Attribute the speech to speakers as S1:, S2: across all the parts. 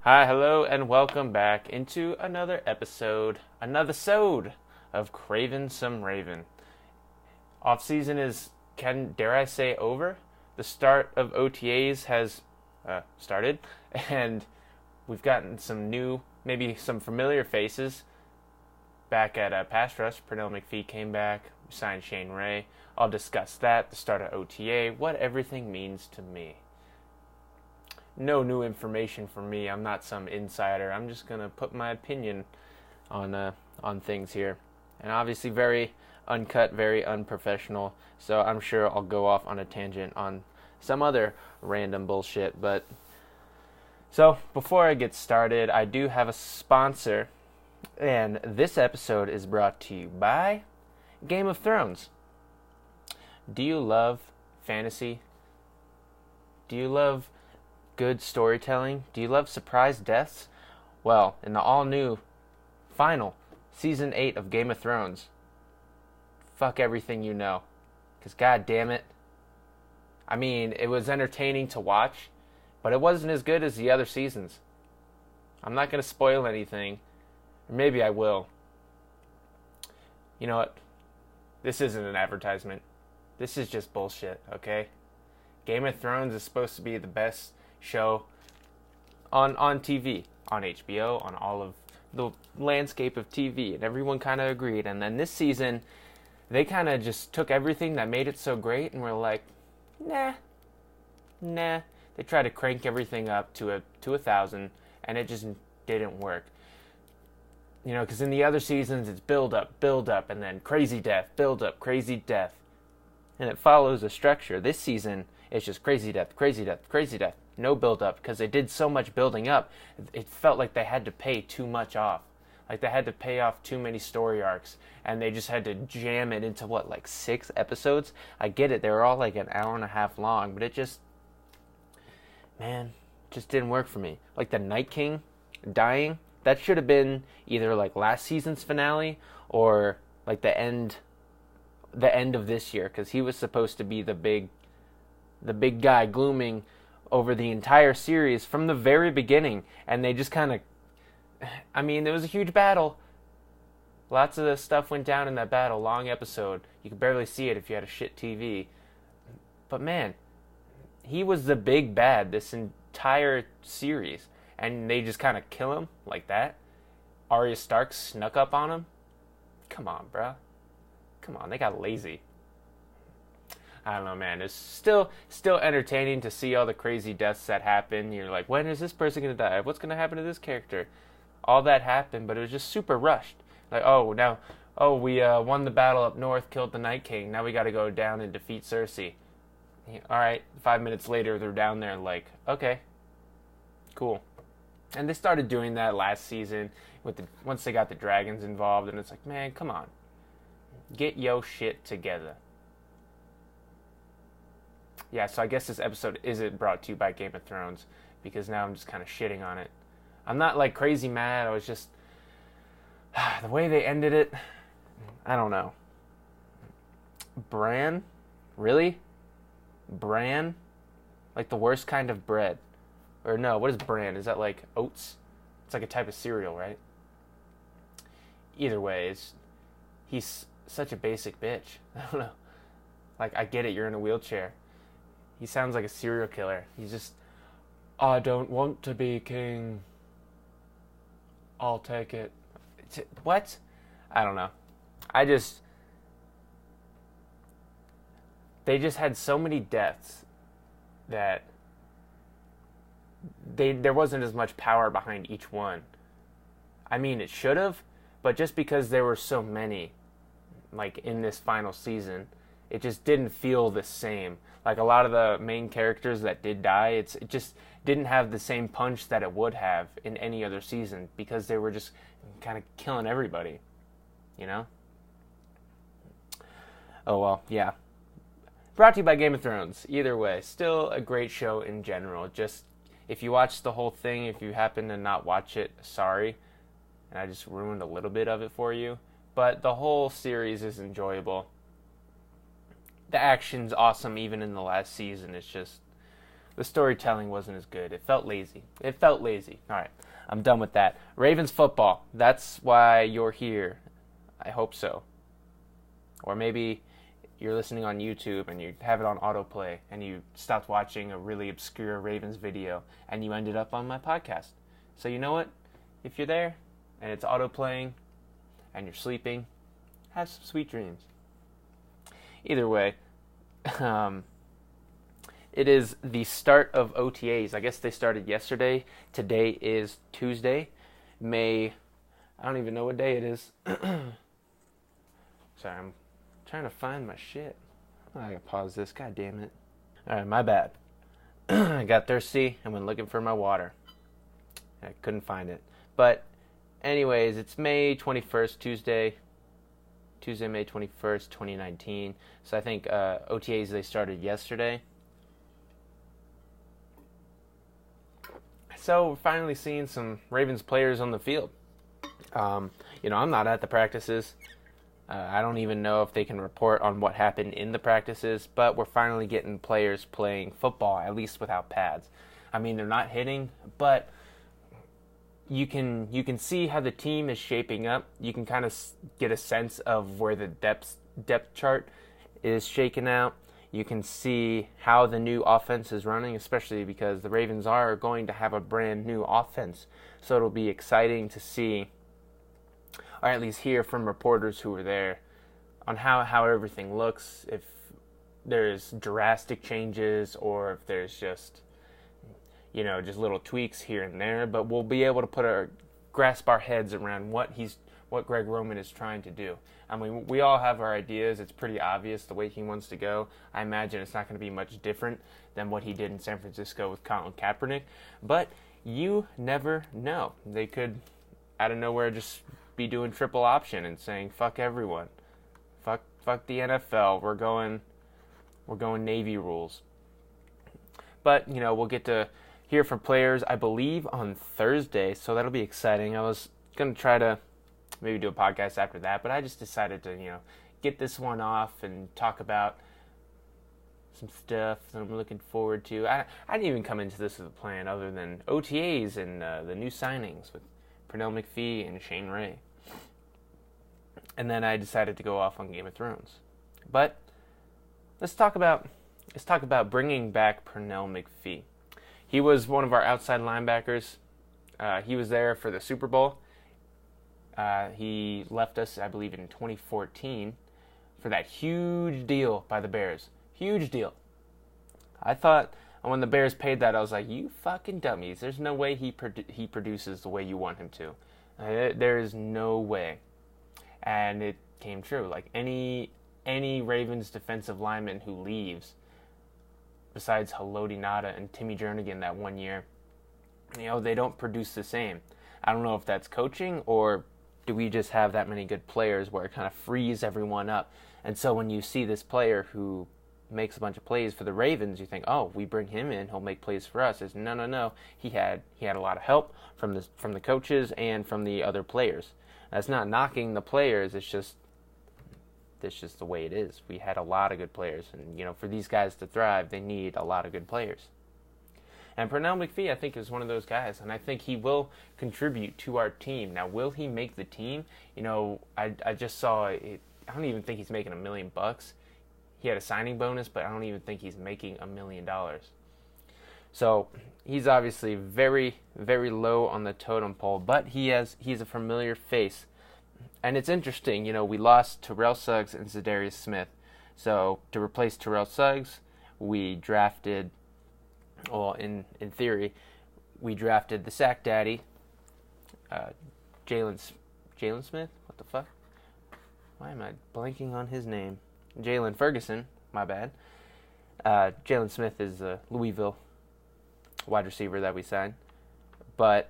S1: Hi, hello, and welcome back into another episode of Craven Some Raven. Off season is, dare I say, over. The start of OTAs has started, and we've gotten some new, maybe some familiar faces back at Pass Rush. Pernell McPhee came back, signed Shane Ray. I'll discuss that, the start of OTA, what everything means to me. No new information for me. I'm not some insider. I'm just gonna put my opinion on things here, and obviously very uncut, very unprofessional. So I'm sure I'll go off on a tangent on some other random bullshit. But so before I get started, I do have a sponsor, and this episode is brought to you by Game of Thrones. Do you love fantasy? Do you love good storytelling? Do you love surprise deaths? Well, in the all-new final Season 8 of Game of Thrones, fuck everything you know. Because god damn it. I mean, it was entertaining to watch, but it wasn't as good as the other seasons. I'm not going to spoil anything. Or maybe I will. You know what? This isn't an advertisement. This is just bullshit, okay? Game of Thrones is supposed to be the best show on TV, on HBO, on all of the landscape of TV, and everyone kind of agreed. And then this season, they kind of just took everything that made it so great and were like, nah. They tried to crank everything up to 1,000, and it just didn't work. You know, because in the other seasons, it's build up, and then crazy death, build up, crazy death. And it follows a structure. This season, it's just crazy death, crazy death, crazy death. No build-up, because they did so much building up. It felt like they had to pay too much off. Like they had to pay off too many story arcs, and they just had to jam it into, 6 episodes? I get it, they were all like an hour and a half long, but it just didn't work for me. Like the Night King dying, that should have been either like last season's finale or like the end of this year, because he was supposed to be the big guy glooming over the entire series from the very beginning, and they just kind of, it was a huge battle. Lots of the stuff went down in that battle, long episode. You could barely see it if you had a shit TV. But man, he was the big bad this entire series, and they just kind of kill him like that. Arya Stark snuck up on him. Come on, bruh. Come on, they got lazy. I don't know, man. It's still entertaining to see all the crazy deaths that happen. You're like, when is this person going to die? What's going to happen to this character? All that happened, but it was just super rushed. Like, we won the battle up north, killed the Night King. Now we got to go down and defeat Cersei. All right, 5 minutes later, they're down there like, okay, cool. And they started doing that last season once they got the dragons involved, and it's like, man, come on. Get yo shit together. Yeah, so I guess this episode isn't brought to you by Game of Thrones, because now I'm just kind of shitting on it. I'm not like crazy mad, I was just, the way they ended it, I don't know. Bran? Really? Bran? Like the worst kind of bread. Or no, what is bran? Is that like oats? It's like a type of cereal, right? Either way, he's such a basic bitch. I don't know. Like, I get it, you're in a wheelchair. He sounds like a serial killer. He's just, I don't want to be king. I'll take it. What? I don't know. They just had so many deaths that there wasn't as much power behind each one. I mean, it should have, but just because there were so many, like in this final season, it just didn't feel the same. Like a lot of the main characters that did die, it just didn't have the same punch that it would have in any other season, because they were just kind of killing everybody, you know? Oh well, yeah. Brought to you by Game of Thrones. Either way, still a great show in general. Just, if you watch the whole thing, if you happen to not watch it, sorry. And I just ruined a little bit of it for you. But the whole series is enjoyable. The action's awesome even in the last season. It's just, The storytelling wasn't as good. It felt lazy. All right, I'm done with that. Ravens football. That's why you're here. I hope so. Or maybe you're listening on YouTube and you have it on autoplay and you stopped watching a really obscure Ravens video and you ended up on my podcast. So you know what? If you're there and it's autoplaying and you're sleeping, have some sweet dreams. Either way, it is the start of OTAs. I guess they started yesterday. Today is Tuesday, I don't even know what day it is. Sorry, I'm trying to find my shit. I gotta pause this. God damn it. Alright, my bad. I got thirsty and went looking for my water. I couldn't find it. But anyways, it's May 21st, Tuesday, May 21st, 2019. So I think OTAs, they started yesterday. So we're finally seeing some Ravens players on the field. I'm not at the practices. I don't even know if they can report on what happened in the practices, but we're finally getting players playing football, at least without pads. I mean, they're not hitting, but you can see how the team is shaping up. You can kind of get a sense of where the depth chart is shaken out. You can see how the new offense is running, especially because the Ravens are going to have a brand new offense. So it'll be exciting to see, or at least hear from reporters who were there, on how everything looks, if there's drastic changes or if there's just little tweaks here and there. But we'll be able to grasp our heads around what Greg Roman is trying to do. I mean, we all have our ideas. It's pretty obvious the way he wants to go. I imagine it's not going to be much different than what he did in San Francisco with Colin Kaepernick. But you never know. They could, out of nowhere, just be doing triple option and saying, fuck everyone. Fuck the NFL. We're going Navy rules. But, we'll get to hear from players, I believe, on Thursday. So that'll be exciting. I was going to try to maybe do a podcast after that, but I just decided to, get this one off and talk about some stuff that I'm looking forward to. I didn't even come into this with a plan other than OTAs and the new signings with Pernell McPhee and Shane Ray. And then I decided to go off on Game of Thrones. But let's talk about bringing back Pernell McPhee. He was one of our outside linebackers. He was there for the Super Bowl. He left us, I believe, in 2014 for that huge deal by the Bears. Huge deal. I thought when the Bears paid that, I was like, you fucking dummies. There's no way he produces the way you want him to. There is no way. And it came true. Like any Ravens defensive lineman who leaves, besides Haloti Ngata and Timmy Jernigan that one year, they don't produce the same. I don't know if that's coaching or do we just have that many good players where it kind of frees everyone up. And so when you see this player who makes a bunch of plays for the Ravens, you think, oh, we bring him in, he'll make plays for us. It's no. He had a lot of help from the coaches and from the other players. That's not knocking the players. It's just the way it is. We had a lot of good players, and for these guys to thrive, they need a lot of good players. And Pernell McPhee, I think, is one of those guys, and I think he will contribute to our team. Now, will he make the team? I just saw it. I don't even think he's making $1 million. He had a signing bonus, but I don't even think he's making $1 million. So he's obviously very, very low on the totem pole, but he's a familiar face. And it's interesting, we lost Terrell Suggs and Darius Smith. So to replace Terrell Suggs, we drafted, in theory, we drafted the sack daddy, Jalen Smith? What the fuck? Why am I blanking on his name? Jalen Ferguson, my bad. Jalen Smith is a Louisville wide receiver that we signed. But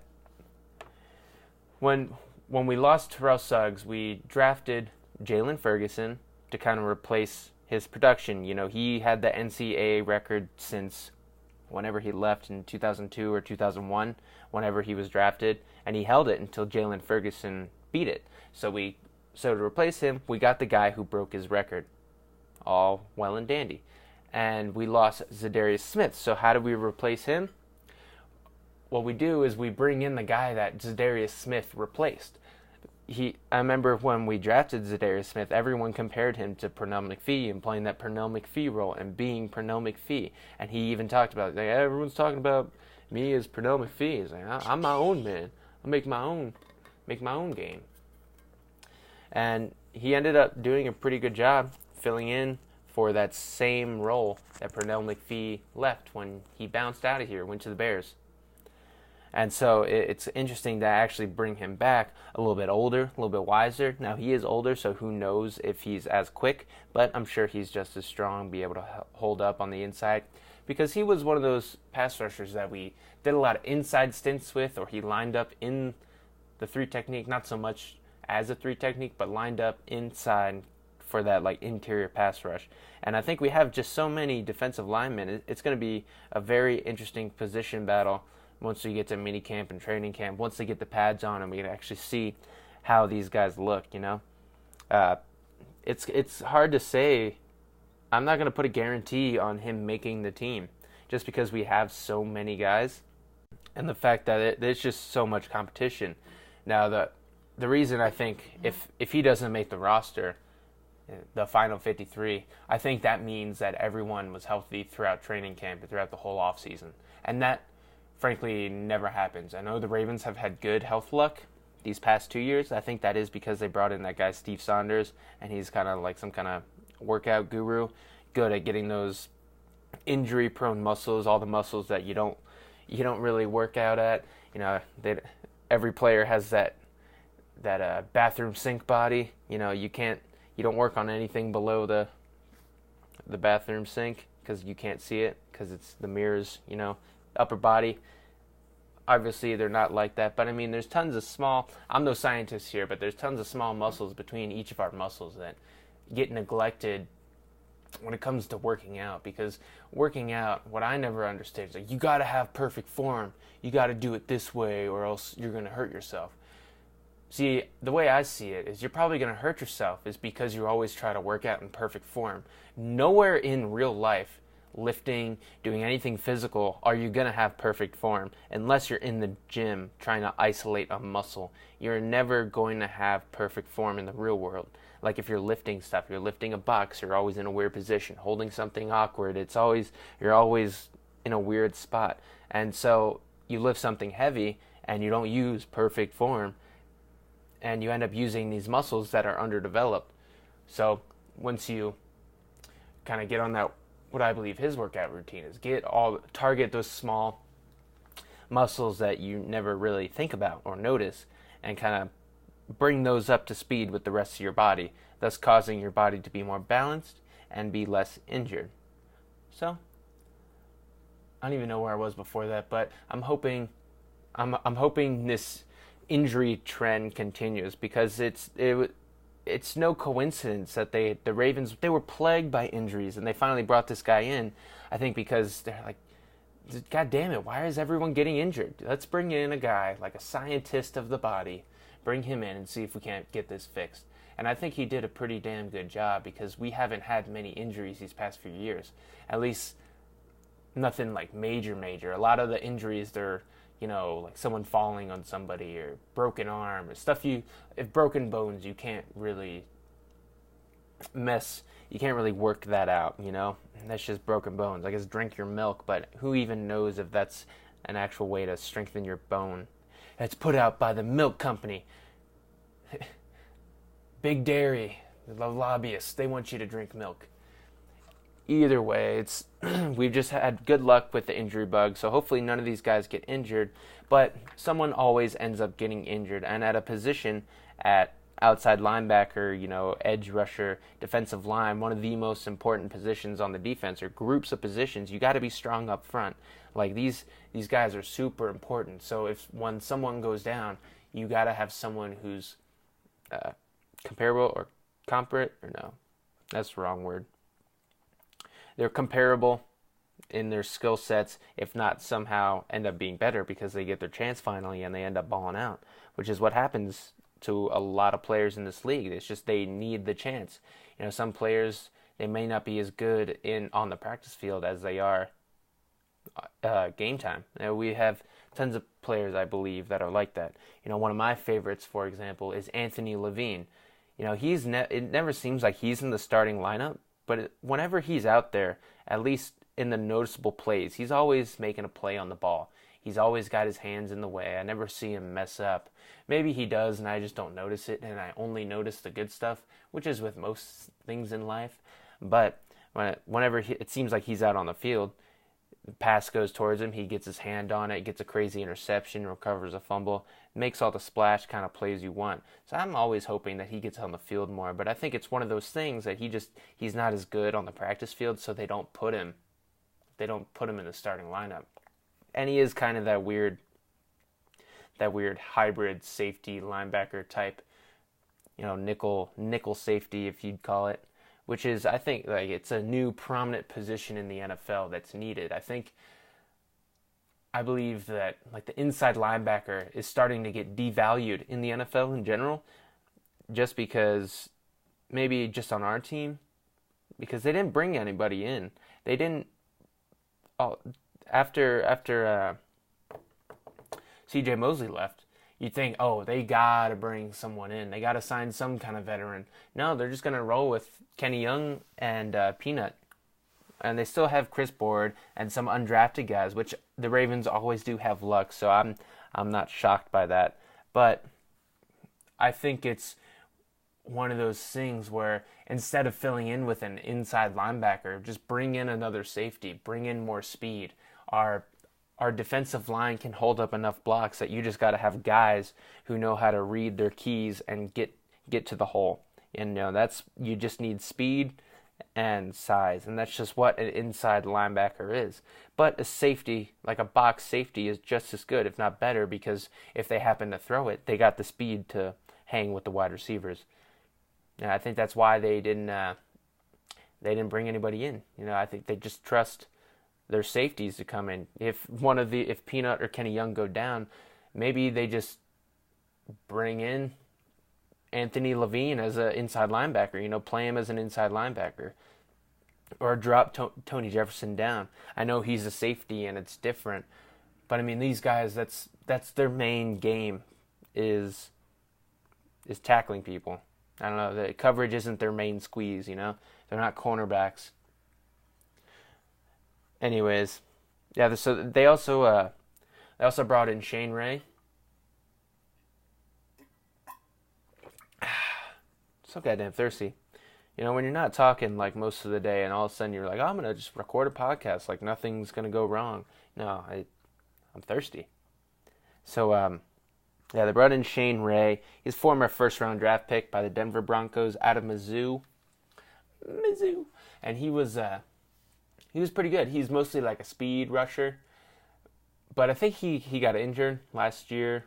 S1: when we lost Terrell Suggs, we drafted Jalen Ferguson to kind of replace his production. He had the NCAA record since whenever he left in 2002 or 2001, whenever he was drafted, and he held it until Jalen Ferguson beat it. So to replace him, we got the guy who broke his record. All well and dandy. and we lost Darius Smith. So how do we replace him? What we do is we bring in the guy that Darius Smith replaced. I remember when we drafted Darius Smith, everyone compared him to Pernell McPhee and playing that Pernell McPhee role and being Pernell McPhee. And he even talked about it. Like, everyone's talking about me as Pernell McPhee. He's like, I'm my own man. I make my own game. And he ended up doing a pretty good job filling in for that same role that Pernell McPhee left when he bounced out of here, went to the Bears. And so it's interesting to actually bring him back a little bit older, a little bit wiser. Now, he is older, so who knows if he's as quick, but I'm sure he's just as strong, be able to hold up on the inside, because he was one of those pass rushers that we did a lot of inside stints with, or he lined up in the 3 technique, not so much as a 3 technique, but lined up inside for that like interior pass rush. And I think we have just so many defensive linemen. It's going to be a very interesting position battle once we get to mini camp and training camp, once they get the pads on and we can actually see how these guys look, you know. It's hard to say. I'm not going to put a guarantee on him making the team just because we have so many guys and the fact that there's just so much competition. Now, the reason I think if he doesn't make the roster, the final 53, I think that means that everyone was healthy throughout training camp and throughout the whole offseason. And that, frankly, never happens. I know the Ravens have had good health luck these past 2 years. I think that is because they brought in that guy Steve Saunders, and he's kind of like some kind of workout guru, good at getting those injury-prone muscles, all the muscles that you don't really work out at. You know, every player has that bathroom sink body. You know, you don't work on anything below the bathroom sink because you can't see it because it's the mirrors, you know, upper body. Obviously, they're not like that, but I mean, there's tons of small, I'm no scientist here, but there's tons of small muscles between each of our muscles that get neglected when it comes to working out, because working out, what I never understood is like, you got to have perfect form. You got to do it this way or else you're going to hurt yourself. See, the way I see it is you're probably going to hurt yourself is because you always try to work out in perfect form. Nowhere in real life, lifting, doing anything physical, are you going to have perfect form unless you're in the gym trying to isolate a muscle. You're never going to have perfect form in the real world. Like if you're lifting stuff, you're lifting a box, you're always in a weird position, holding something awkward. You're always in a weird spot. And so you lift something heavy and you don't use perfect form, and you end up using these muscles that are underdeveloped. So once you kind of get on that, what I believe his workout routine is, target those small muscles that you never really think about or notice, and kind of bring those up to speed with the rest of your body, thus causing your body to be more balanced and be less injured. So I don't even know where I was before that, but I'm hoping this injury trend continues, because it's no coincidence that the Ravens, they were plagued by injuries, and they finally brought this guy in, I think because they're like, God damn it, why is everyone getting injured? Let's bring in a guy, like a scientist of the body, bring him in and see if we can't get this fixed. And I think he did a pretty damn good job, because we haven't had many injuries these past few years. At least nothing like major. A lot of the injuries, they're, you know, like someone falling on somebody or broken arm or stuff. If broken bones, you can't really work that out, you know. That's just broken bones. I guess drink your milk, but who even knows if that's an actual way to strengthen your bone? It's put out by the milk company. Big Dairy, the lobbyists, they want you to drink milk. Either way, we've just had good luck with the injury bug, so hopefully none of these guys get injured, but someone always ends up getting injured, and at a position at outside linebacker, you know, edge rusher, defensive line, one of the most important positions on the defense, or groups of positions, you got to be strong up front. Like these guys are super important. So when someone goes down, you got to have someone who's comparable or comparate, or no, that's the wrong word. They're comparable in their skill sets, if not somehow end up being better because they get their chance finally and they end up balling out, which is what happens to a lot of players in this league. It's just they need the chance. You know, some players, they may not be as good on the practice field as they are game time. We have tons of players, I believe, that are like that. One of my favorites, for example, is Anthony Levine. It never seems like he's in the starting lineup, but whenever he's out there, at least in the noticeable plays, he's always making a play on the ball. He's always got his hands in the way. I never see him mess up. Maybe he does, and I just don't notice it, and I only notice the good stuff, which is with most things in life. But whenever it seems like he's out on the field, the pass goes towards him, he gets his hand on it, gets a crazy interception, recovers a fumble, makes all the splash kind of plays you want. So I'm always hoping that he gets on the field more, but I think it's one of those things that he's not as good on the practice field, so they don't put him in the starting lineup. And he is kind of that weird hybrid safety linebacker type, nickel safety, if you'd call it, which is, I think, like, it's a new prominent position in the NFL that's needed. I believe that, like, the inside linebacker is starting to get devalued in the NFL in general, just because, maybe just on our team, because they didn't bring anybody in. They didn't. After C.J. Mosley left, you'd think, oh, they got to bring someone in. They got to sign some kind of veteran. No, they're just going to roll with Kenny Young and Peanut. And they still have Chris Board and some undrafted guys, which the Ravens always do have luck, so I'm not shocked by that. But I think it's one of those things where instead of filling in with an inside linebacker, just bring in another safety, bring in more speed. Our defensive line can hold up enough blocks that you just got to have guys who know how to read their keys and get to the hole. And you just need speed and size, and that's just what an inside linebacker is. But a safety, like a box safety, is just as good, if not better, because if they happen to throw it, they got the speed to hang with the wide receivers. And I think that's why they didn't bring anybody in. I think they just trust their safeties to come in. If Peanut or Kenny Young go down, maybe they just bring in Anthony Levine as an inside linebacker. Play him as an inside linebacker, or drop Tony Jefferson down. I know he's a safety and it's different, but I mean, these guys, that's their main game is tackling people. I don't know, the coverage isn't their main squeeze, they're not cornerbacks. Anyways, yeah. So they also brought in Shane Ray. So goddamn thirsty. When you're not talking like most of the day, and all of a sudden you're like, oh, I'm gonna just record a podcast, like nothing's gonna go wrong. No, I'm thirsty. So yeah, they brought in Shane Ray. He's former first-round draft pick by the Denver Broncos out of Mizzou, and he was pretty good. He's mostly like a speed rusher, but I think he got injured last year,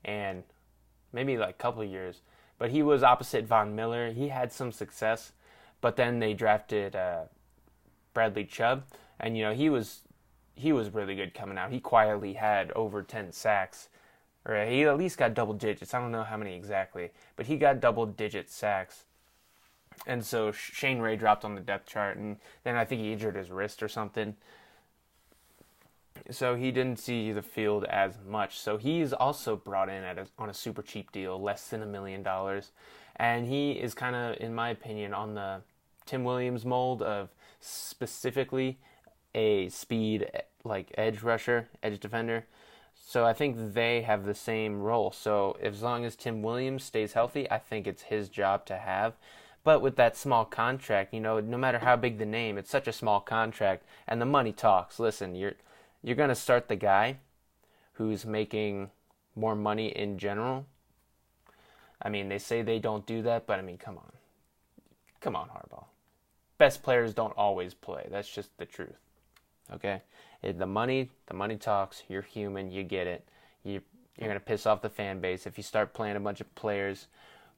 S1: and maybe like a couple of years. But he was opposite Von Miller. He had some success, but then they drafted Bradley Chubb, and he was really good coming out. He quietly had over 10 sacks. Or he at least got double digits. I don't know how many exactly, but he got double-digit sacks. And so Shane Ray dropped on the depth chart, and then I think he injured his wrist or something. So he didn't see the field as much. So he's also brought in on a super cheap deal, less than $1 million. And he is kind of, in my opinion, on the Tim Williams mold of specifically a speed, like edge rusher, edge defender. So I think they have the same role. So as long as Tim Williams stays healthy, I think it's his job to have. But with that small contract, no matter how big the name, it's such a small contract, and the money talks. Listen, you're going to start the guy who's making more money in general. I mean, they say they don't do that, but I mean, come on. Come on, Harbaugh. Best players don't always play. That's just the truth. Okay? The money talks. You're human. You get it. You're going to piss off the fan base if you start playing a bunch of players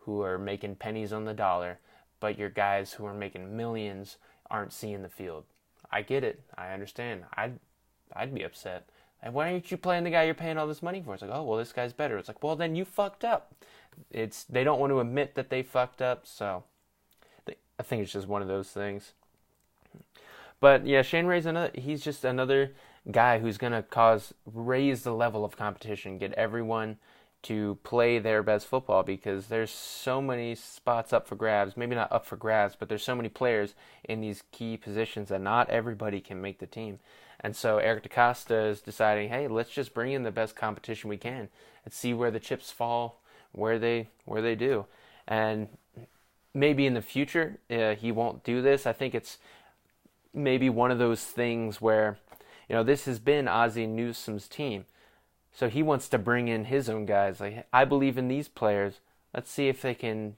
S1: who are making pennies on the dollar, but your guys who are making millions aren't seeing the field. I get it. I understand. I'd be upset. And why aren't you playing the guy you're paying all this money for? It's like, oh, well, this guy's better. It's like, well, then you fucked up. They don't want to admit that they fucked up, so I think it's just one of those things. But yeah, Shane Ray's he's just another guy who's going to raise the level of competition, get everyone to play their best football, because there's so many spots up for grabs. Maybe not up for grabs, but there's so many players in these key positions that not everybody can make the team. And so Eric DeCosta is deciding, hey, let's just bring in the best competition we can and see where the chips fall, where they do. And maybe in the future he won't do this. I think it's maybe one of those things where, this has been Ozzie Newsome's team. So he wants to bring in his own guys. Like, I believe in these players. Let's see if they can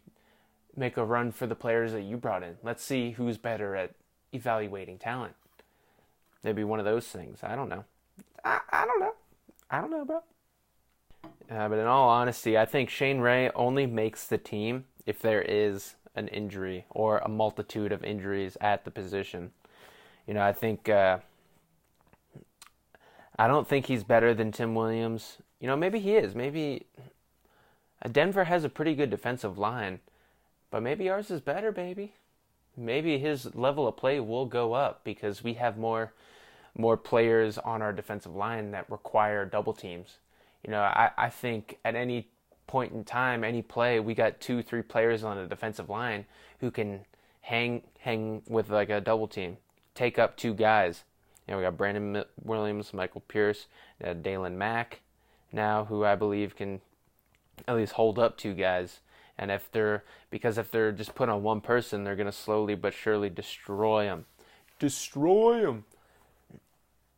S1: make a run for the players that you brought in. Let's see who's better at evaluating talent. Maybe one of those things. I don't know. I don't know. I don't know, bro. But in all honesty, I think Shane Ray only makes the team if there is an injury or a multitude of injuries at the position. I think I don't think he's better than Tim Williams. Maybe he is. Maybe Denver has a pretty good defensive line, but maybe ours is better, baby. Maybe his level of play will go up because we have more players on our defensive line that require double teams. I think at any point in time, any play, we got 2-3 players on the defensive line who can hang with like a double team, take up 2 guys. We got Brandon Williams, Michael Pierce, Dalen Mack now, who I believe can at least hold up 2 guys. And if they're just put on one person, they're going to slowly but surely destroy them.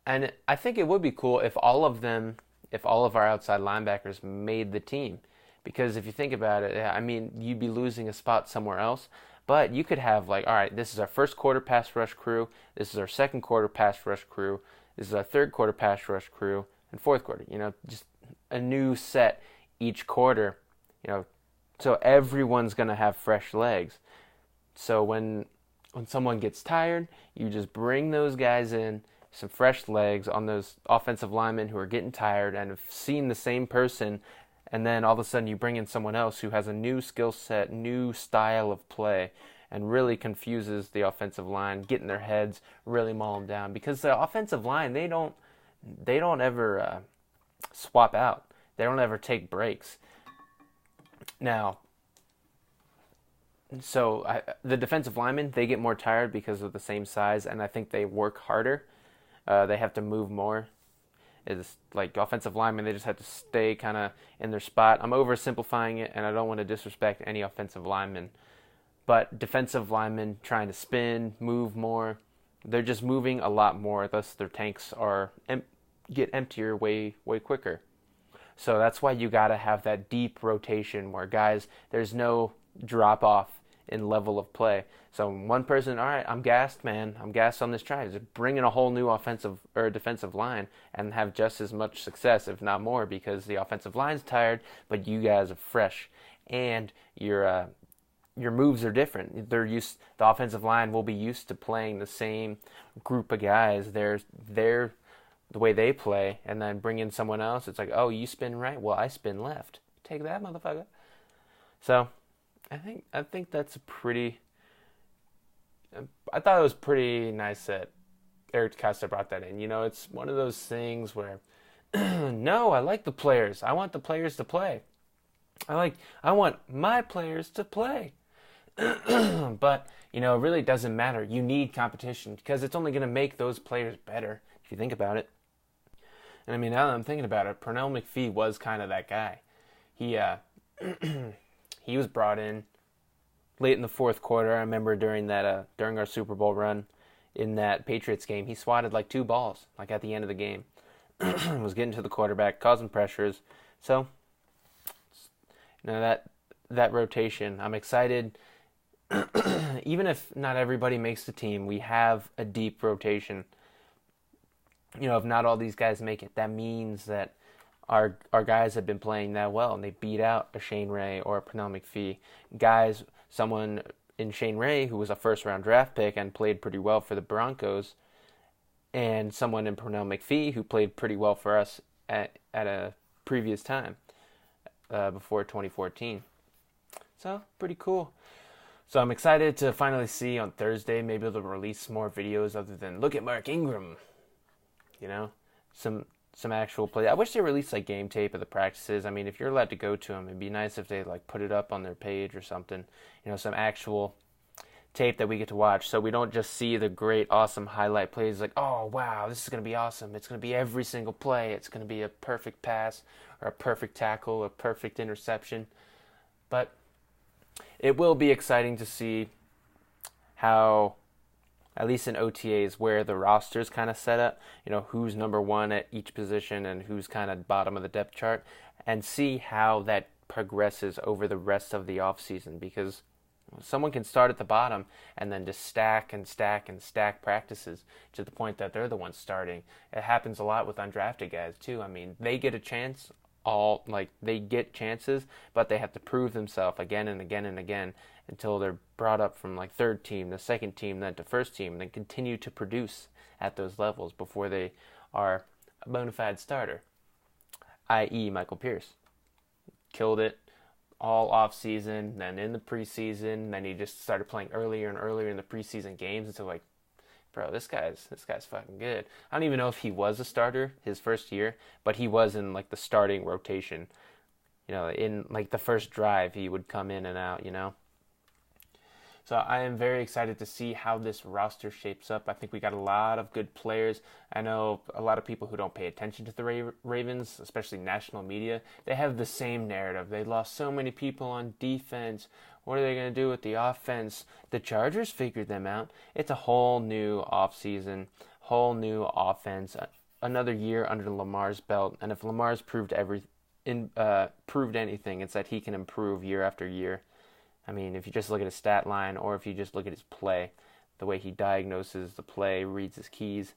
S1: And I think it would be cool if all of our outside linebackers made the team. Because if you think about it, you'd be losing a spot somewhere else. But you could have all right, this is our first quarter pass rush crew. This is our second quarter pass rush crew. This is our third quarter pass rush crew. And fourth quarter, just a new set each quarter, so everyone's going to have fresh legs. So when someone gets tired, you just bring those guys in, some fresh legs on those offensive linemen who are getting tired and have seen the same person, and then all of a sudden you bring in someone else who has a new skill set, new style of play, and really confuses the offensive line, get in their heads, really maul them down. Because the offensive line, they don't ever swap out. They don't ever take breaks. Now, so the defensive linemen, they get more tired because of the same size, and I think they work harder. They have to move more. It's like offensive linemen, they just have to stay kind of in their spot. I'm oversimplifying it, and I don't want to disrespect any offensive lineman. But defensive linemen trying to spin, move more, they're just moving a lot more. Thus, their tanks get emptier way quicker. So that's why you got to have that deep rotation where guys, there's no drop off in level of play. So one person, all right, I'm gassed, man. I'm gassed on this drive. Just bring in a whole new offensive or defensive line and have just as much success, if not more, because the offensive line's tired, but you guys are fresh, and your moves are different. The offensive line will be used to playing the same group of guys. They're the way they play, and then bring in someone else. It's like, oh, you spin right, well, I spin left. Take that, motherfucker. So I think that's I thought it was pretty nice that Eric Costa brought that in. It's one of those things where, no, I like the players. I want the players to play. I want my players to play. But, it really doesn't matter. You need competition because it's only going to make those players better if you think about it. And now that I'm thinking about it, Pernell McPhee was kind of that guy. He he was brought in late in the fourth quarter. I remember during our Super Bowl run in that Patriots game, he swatted 2 balls at the end of the game. Was getting to the quarterback, causing pressures. So that rotation, I'm excited. Even if not everybody makes the team, we have a deep rotation. If not all these guys make it, that means that our guys have been playing that well, and they beat out a Shane Ray or a Pernell McPhee. Someone in Shane Ray who was a first-round draft pick and played pretty well for the Broncos, and someone in Pernell McPhee who played pretty well for us at a previous time before 2014. So, pretty cool. So I'm excited to finally see on Thursday, maybe they'll release more videos other than look at Mark Ingram. You know, some actual play. I wish they released like game tape of the practices. I mean, if you're allowed to go to them, it'd be nice if they like put it up on their page or something. You know, some actual tape that we get to watch, so we don't just see the great, awesome highlight plays like, oh wow, this is gonna be awesome. It's gonna be every single play. It's gonna be a perfect pass or a perfect tackle, a perfect interception. But it will be exciting to see how, at least in OTAs, where the roster's kind of set up, you know, who's number one at each position and who's kind of bottom of the depth chart, and see how that progresses over the rest of the offseason, because someone can start at the bottom and then just stack and stack and stack practices to the point that they're the ones starting. It happens a lot with undrafted guys too. I mean, they get a chance, they get chances, but they have to prove themselves again and again and again until they're brought up from like third team to second team, then to first team, and then continue to produce at those levels before they are a bona fide starter, i.e. Michael Pierce. Killed it all off season, then in the preseason, then he just started playing earlier and earlier in the preseason games until like, bro, this guy's fucking good. I don't even know if he was a starter his first year, but he was in like the starting rotation. You know, in like the first drive he would come in and out, you know. So I am very excited to see how this roster shapes up. I think we got a lot of good players. I know a lot of people who don't pay attention to the Ravens, especially national media, they have the same narrative. They lost so many people on defense. What are they going to do with the offense? The Chargers figured them out. It's a whole new offseason, whole new offense, another year under Lamar's belt. And if Lamar's proved anything, it's that he can improve year after year. I mean, if you just look at his stat line or if you just look at his play, the way he diagnoses the play, reads his keys,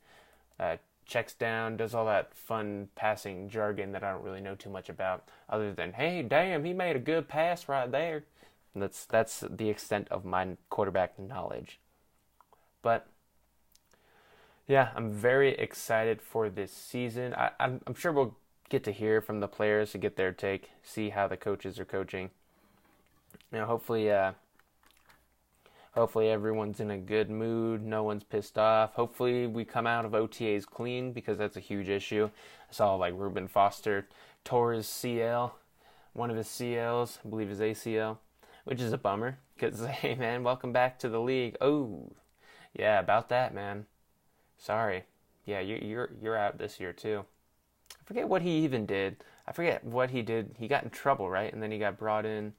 S1: checks down, does all that fun passing jargon that I don't really know too much about, other than, hey, damn, he made a good pass right there. That's the extent of my quarterback knowledge. But yeah, I'm very excited for this season. I'm sure we'll get to hear from the players to get their take, see how the coaches are coaching. You know, hopefully everyone's in a good mood. No one's pissed off. Hopefully we come out of OTAs clean, because that's a huge issue. I saw like Reuben Foster tore his CL, one of his CLs, I believe his ACL, which is a bummer because, hey man, welcome back to the league. Oh, yeah, about that, man. Sorry. Yeah, you're out this year too. I forget what he even did. I forget what he did. He got in trouble, right? And then he got brought in.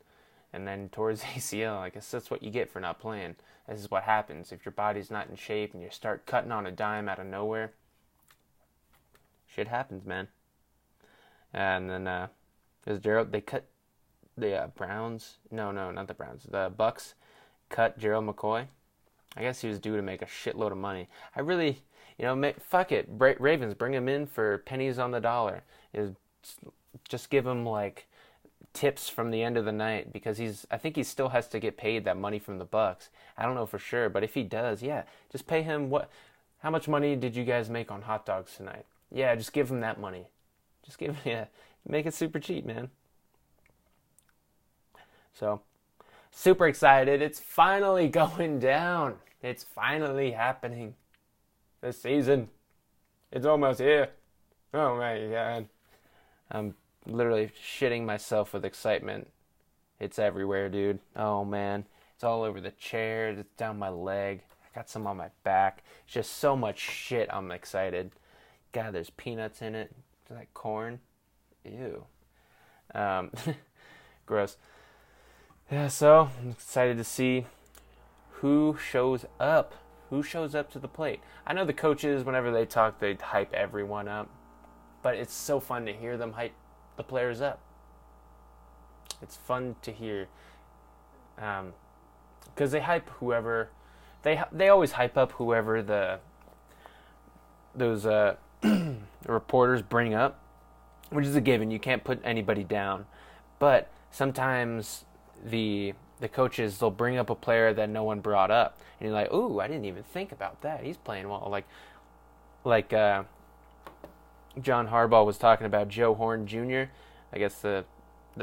S1: And then towards ACL, I guess that's what you get for not playing. This is what happens if your body's not in shape and you start cutting on a dime out of nowhere. Shit happens, man. And then there's Gerald. They cut the Browns. No, not the Browns. The Bucks cut Gerald McCoy. I guess he was due to make a shitload of money. I really, fuck it. Ravens, bring him in for pennies on the dollar. Just give him like tips from the end of the night, because I think he still has to get paid that money from the Bucks. I don't know for sure, but if he does, yeah, just pay him how much money did you guys make on hot dogs tonight? Yeah, just give him that money. Make it super cheap, man. So, super excited. It's finally going down. It's finally happening. This season. It's almost here. Oh my God. I'm literally shitting myself with excitement. It's everywhere, dude. Oh man, it's all over the chair, it's down my leg, I got some on my back. It's just so much shit. I'm excited. God, there's peanuts in it. Is that corn? Ew. Gross. Yeah, so I'm excited to see who shows up. Who shows up to the plate? I know the coaches, whenever they talk, they hype everyone up, but it's so fun to hear them hype the players up. It's fun to hear, because they hype whoever they always hype up whoever those reporters bring up, which is a given. You can't put anybody down, but sometimes the coaches, they'll bring up a player that no one brought up, and you're like, ooh, I didn't even think about that. He's playing well. Like John Harbaugh was talking about Joe Horn Jr., I guess the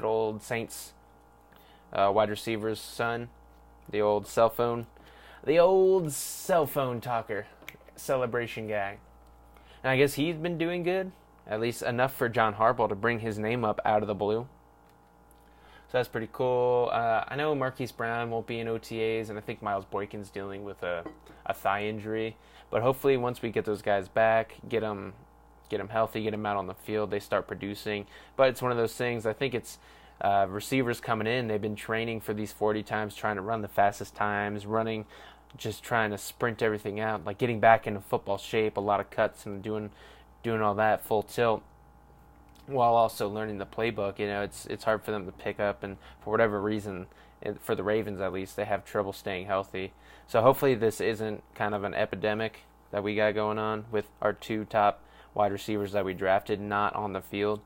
S1: old Saints wide receiver's son. The old cell phone talker, celebration guy. And I guess he's been doing good, at least enough for John Harbaugh to bring his name up out of the blue. So that's pretty cool. I know Marquise Brown won't be in OTAs, and I think Miles Boykin's dealing with a thigh injury. But hopefully once we get those guys back, get them healthy, get them out on the field, they start producing. But it's one of those things, I think it's receivers coming in, they've been training for these 40 times, trying to run the fastest times, just trying to sprint everything out, like getting back into football shape, a lot of cuts and doing all that full tilt, while also learning the playbook. It's hard for them to pick up, and for whatever reason, for the Ravens at least, they have trouble staying healthy. So hopefully this isn't kind of an epidemic that we got going on with our 2 top wide receivers that we drafted not on the field.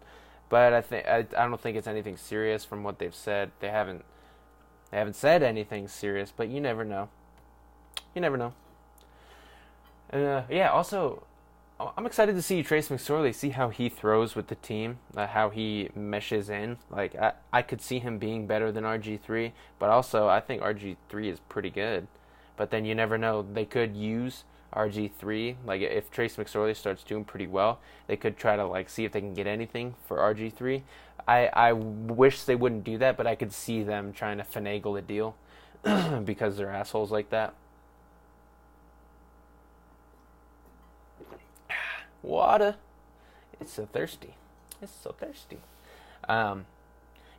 S1: But I don't think it's anything serious from what they've said. They haven't said anything serious, but you never know. Also, I'm excited to see Trace McSorley, see how he throws with the team, how he meshes in. Like, I could see him being better than RG3, but also I think RG3 is pretty good. But then you never know. They could use RG3. Like, if Trace McSorley starts doing pretty well, they could try to, see if they can get anything for RG3. I wish they wouldn't do that, but I could see them trying to finagle a deal because they're assholes like that. Water. It's so thirsty.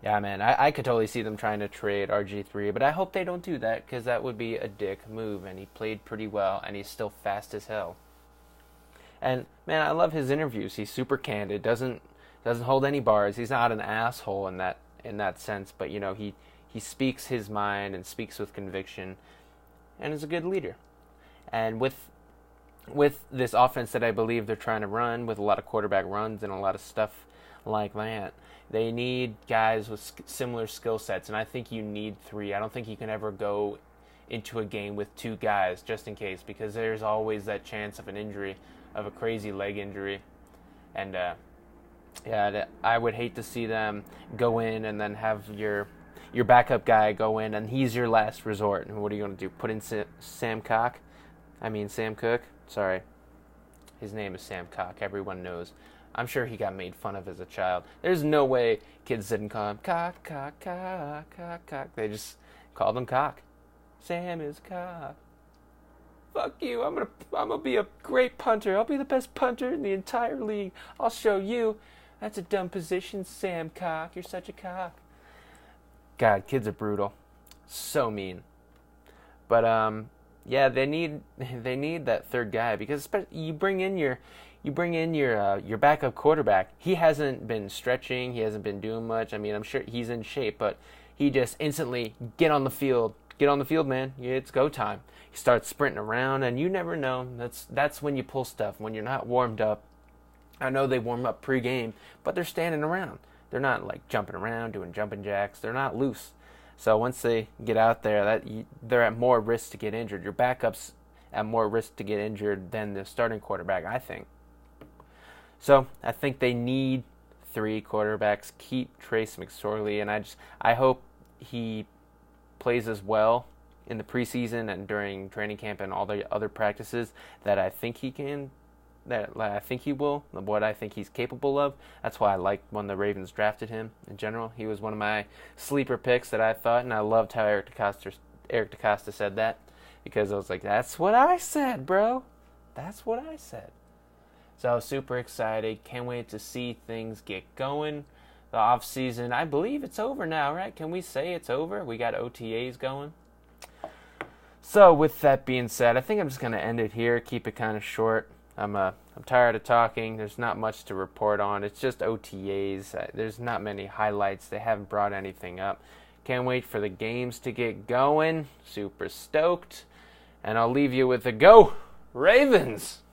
S1: Yeah, man, I could totally see them trying to trade RG3, but I hope they don't do that, because that would be a dick move, and he played pretty well, and he's still fast as hell. And, man, I love his interviews. He's super candid, doesn't hold any bars. He's not an asshole in that sense, but, he speaks his mind and speaks with conviction, and is a good leader. And with this offense that I believe they're trying to run, with a lot of quarterback runs and a lot of stuff like that, they need guys with similar skill sets, and I think you need 3. I don't think you can ever go into a game with 2 guys just in case, because there's always that chance of an injury, of a crazy leg injury. And I would hate to see them go in and then have your backup guy go in, and he's your last resort. And what are you going to do? Put in Sam Cook? Sorry. His name is Sam Cock. Everyone knows. I'm sure he got made fun of as a child. There's no way kids didn't call him Cock, Cock, Cock, Cock, Cock. They just called him Cock. Sam is Cock. Fuck you. I'm gonna be a great punter. I'll be the best punter in the entire league. I'll show you. That's a dumb position, Sam Cock. You're such a cock. God, kids are brutal. So mean. But yeah, they need that third guy, because you bring in your backup quarterback. He hasn't been stretching. He hasn't been doing much. I mean, I'm sure he's in shape, but he just instantly get on the field. Get on the field, man. It's go time. He starts sprinting around, and you never know. That's when you pull stuff, when you're not warmed up. I know they warm up pregame, but they're standing around. They're not jumping around, doing jumping jacks. They're not loose. So once they get out there, they're at more risk to get injured. Your backup's at more risk to get injured than the starting quarterback, I think. So I think they need 3 quarterbacks. Keep Trace McSorley, and I hope he plays as well in the preseason and during training camp and all the other practices that I think he can. That I think he will, what I think he's capable of. That's why I liked when the Ravens drafted him in general. He was one of my sleeper picks that I thought, and I loved how Eric DeCosta said that, because I was like, that's what I said, bro. That's what I said. So super excited. Can't wait to see things get going. The off season, I believe it's over now, right? Can we say it's over? We got OTAs going. So with that being said, I think I'm just going to end it here, keep it kind of short. I'm tired of talking. There's not much to report on. It's just OTAs. There's not many highlights. They haven't brought anything up. Can't wait for the games to get going. Super stoked. And I'll leave you with a go Ravens!